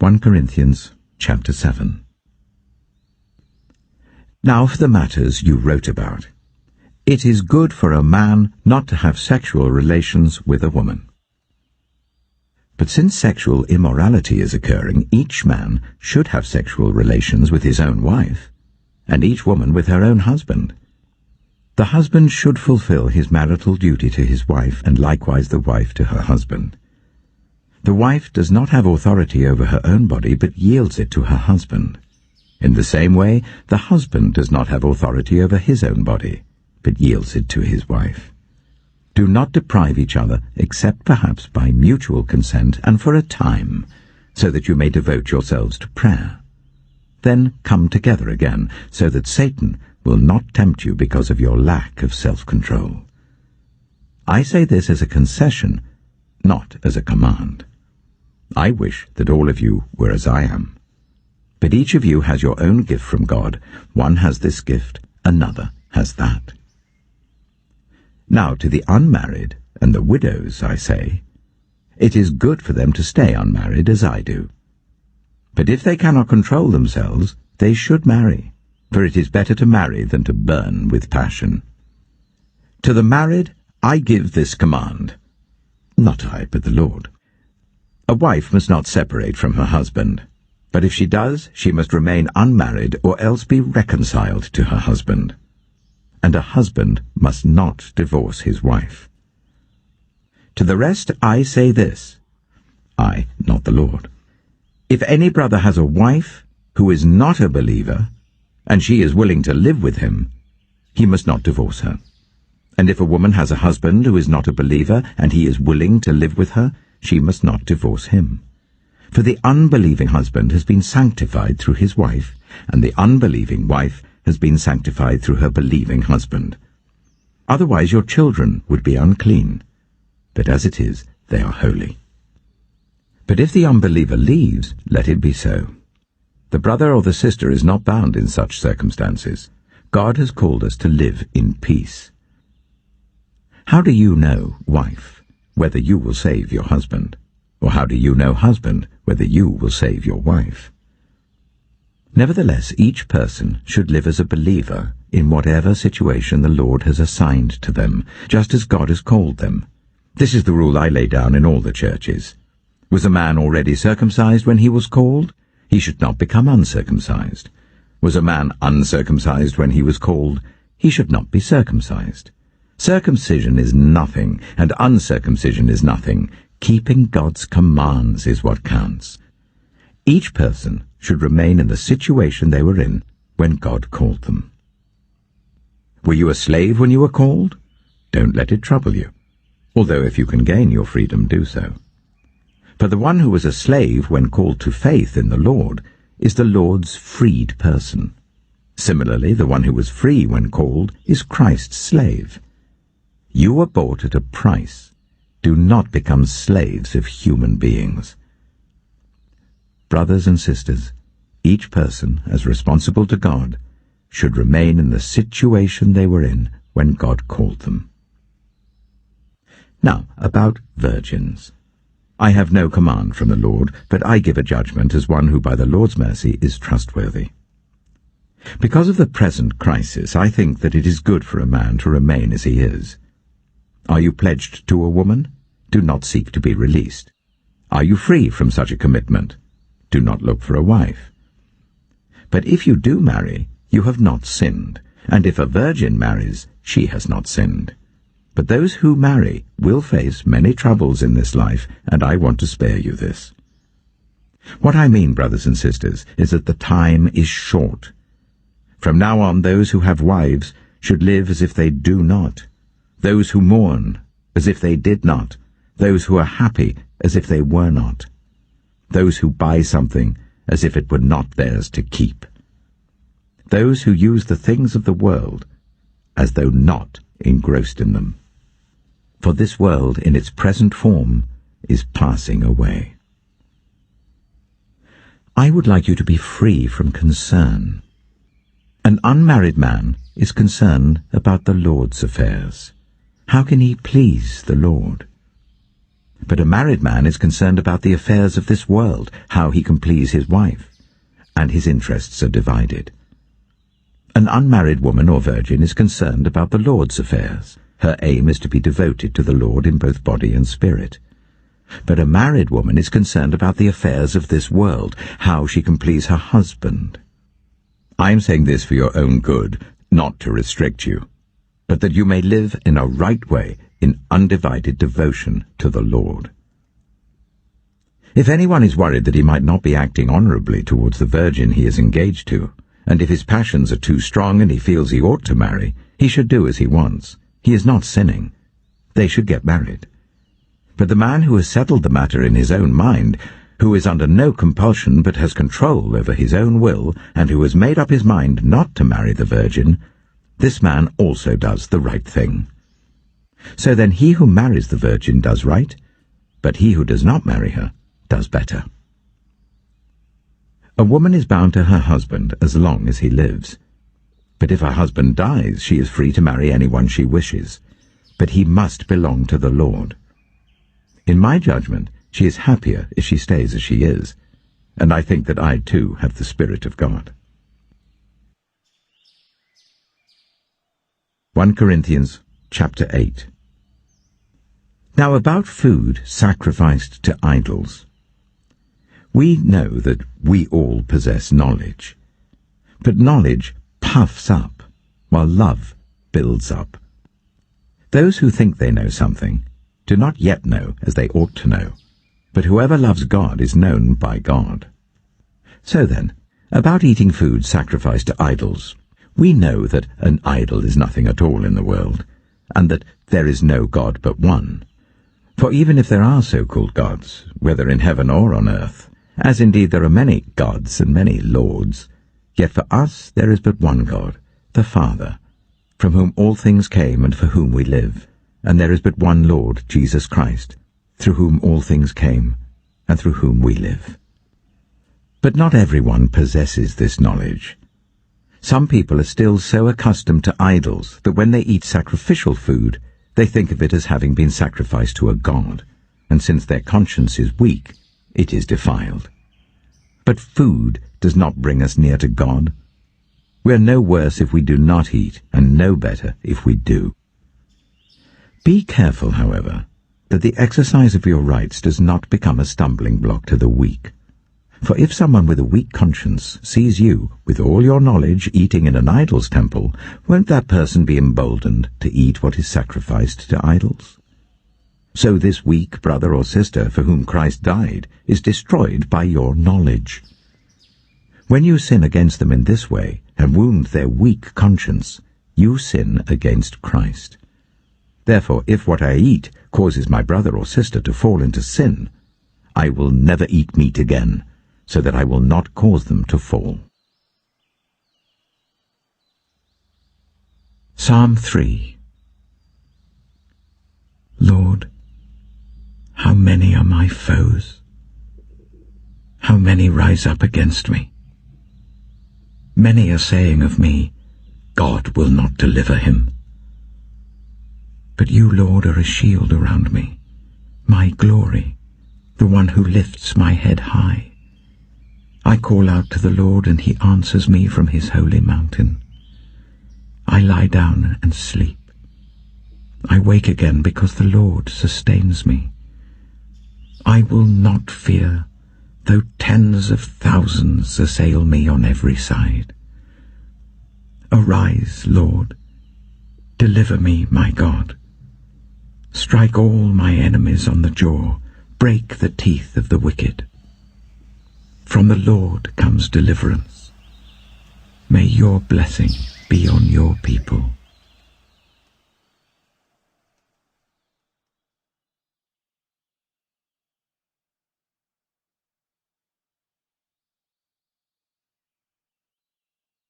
1 Corinthians chapter 7. Now for the matters you wrote about. It is good for a man not to have sexual relations with a woman. But since sexual immorality is occurring, each man should have sexual relations with his own wife, and each woman with her own husband. The husband should fulfill his marital duty to his wife, and likewise the wife to her husband. The wife does not have authority over her own body, but yields it to her husband. In the same way, the husband does not have authority over his own body, but yields it to his wife. Do not deprive each other, except perhaps by mutual consent and for a time, so that you may devote yourselves to prayer. Then come together again, so that Satan will not tempt you because of your lack of self-control. I say this as a concession, not as a command. I wish that all of you were as I am. But each of you has your own gift from God. One has this gift, another has that. Now to the unmarried and the widows I say, it is good for them to stay unmarried as I do. But if they cannot control themselves, they should marry, for it is better to marry than to burn with passion. To the married I give this command, not I, but the Lord. A wife must not separate from her husband, but if she does, she must remain unmarried or else be reconciled to her husband. And a husband must not divorce his wife. To the rest I say this, I, not the Lord. If any brother has a wife who is not a believer, and she is willing to live with him, he must not divorce her. And if a woman has a husband who is not a believer, and he is willing to live with her, she must not divorce him. For the unbelieving husband has been sanctified through his wife, and the unbelieving wife has been sanctified through her believing husband. Otherwise your children would be unclean, but as it is, they are holy. But if the unbeliever leaves, let it be so. The brother or the sister is not bound in such circumstances. God has called us to live in peace. How do you know, wife, whether you will save your husband? Or how do you know, husband, whether you will save your wife? Nevertheless, each person should live as a believer in whatever situation the Lord has assigned to them, just as God has called them. This is the rule I lay down in all the churches. Was a man already circumcised when he was called? He should not become uncircumcised. Was a man uncircumcised when he was called? He should not be circumcised. Circumcision is nothing, and uncircumcision is nothing. Keeping God's commands is what counts. Each person should remain in the situation they were in when God called them. Were you a slave when you were called? Don't let it trouble you, although if you can gain your freedom, do so. For the one who was a slave when called to faith in the Lord is the Lord's freed person. Similarly, the one who was free when called is Christ's slave. You were bought at a price. Do not become slaves of human beings. Brothers and sisters, each person, as responsible to God, should remain in the situation they were in when God called them. Now, about virgins. I have no command from the Lord, but I give a judgment as one who by the Lord's mercy is trustworthy. Because of the present crisis, I think that it is good for a man to remain as he is. Are you pledged to a woman? Do not seek to be released. Are you free from such a commitment? Do not look for a wife. But if you do marry, you have not sinned, and if a virgin marries, she has not sinned. But those who marry will face many troubles in this life, and I want to spare you this. What I mean, brothers and sisters, is that the time is short. From now on, those who have wives should live as if they do not, those who mourn as if they did not, those who are happy as if they were not, those who buy something as if it were not theirs to keep, those who use the things of the world as though not engrossed in them. For this world in its present form is passing away. I would like you to be free from concern. An unmarried man is concerned about the Lord's affairs. How can he please the Lord? But a married man is concerned about the affairs of this world, how he can please his wife, and his interests are divided. An unmarried woman or virgin is concerned about the Lord's affairs. Her aim is to be devoted to the Lord in both body and spirit. But a married woman is concerned about the affairs of this world, how she can please her husband. I am saying this for your own good, not to restrict you, but that you may live in a right way, in undivided devotion to the Lord. If anyone is worried that he might not be acting honorably towards the virgin he is engaged to, and if his passions are too strong and he feels he ought to marry, he should do as he wants. He is not sinning. They should get married. But the man who has settled the matter in his own mind, who is under no compulsion but has control over his own will, and who has made up his mind not to marry the virgin, this man also does the right thing. So then he who marries the virgin does right, but he who does not marry her does better. A woman is bound to her husband as long as he lives. But if her husband dies, she is free to marry anyone she wishes. But he must belong to the Lord. In my judgment, she is happier if she stays as she is, and I think that I too have the Spirit of God. 1 Corinthians chapter 8. Now about food sacrificed to idols. We know that we all possess knowledge, but knowledge puffs up, while love builds up. Those who think they know something do not yet know as they ought to know, but whoever loves God is known by God. So then, about eating food sacrificed to idols, we know that an idol is nothing at all in the world, and that there is no God but one. For even if there are so-called gods, whether in heaven or on earth, as indeed there are many gods and many lords, yet for us there is but one God, the Father, from whom all things came and for whom we live, and there is but one Lord, Jesus Christ, through whom all things came and through whom we live. But not everyone possesses this knowledge. Some people are still so accustomed to idols that when they eat sacrificial food, they think of it as having been sacrificed to a god, and since their conscience is weak, it is defiled. But food does not bring us near to God. We are no worse if we do not eat, and no better if we do. Be careful, however, that the exercise of your rights does not become a stumbling block to the weak. For if someone with a weak conscience sees you, with all your knowledge, eating in an idol's temple, won't that person be emboldened to eat what is sacrificed to idols? So this weak brother or sister for whom Christ died is destroyed by your knowledge. When you sin against them in this way, and wound their weak conscience, you sin against Christ. Therefore, if what I eat causes my brother or sister to fall into sin, I will never eat meat again, so that I will not cause them to fall. Psalm 3. Lord, how many are my foes? How many rise up against me? Many are saying of me, God will not deliver him. But you, Lord, are a shield around me, my glory, the one who lifts my head high. I call out to the Lord, and he answers me from his holy mountain. I lie down and sleep. I wake again because the Lord sustains me. I will not fear, though tens of thousands assail me on every side. Arise, Lord. Deliver me, my God. Strike all my enemies on the jaw. Break the teeth of the wicked. From the Lord comes deliverance. May your blessing be on your people.